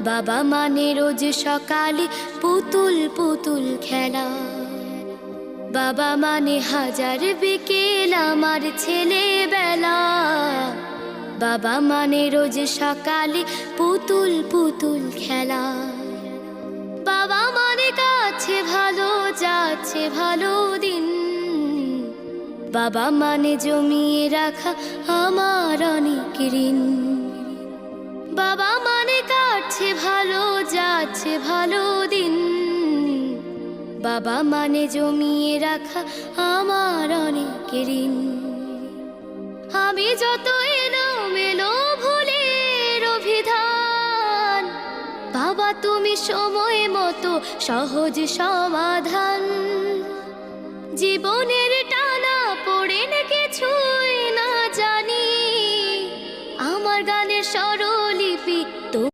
বাবা মানে রোজ সকালে পুতুল পুতুল খেলা। বাবা মানে হাজার বিকেল আমার ছেলেবেলা। বাবা মানে রোজ সকালে পুতুল পুতুল খেলা। বাবা মানে কাছে ভালো যাচ্ছে ভালো দিন। বাবা মানে জমিয়ে রাখা আমার অনেক ঋণ। বাবা মানে কাটছে ভালো যাচ্ছে ভালো দিন। বাবা মানে জমিয়ে রাখা আমার অনেক ঋণ। আমি যত এলোমেলো ভুলের অভিধান, বাবা তুমি সময় মতো সহজ সমাধান। জীবনের টানা পড়ে কিছুই না জানি, আমার গানের স্বর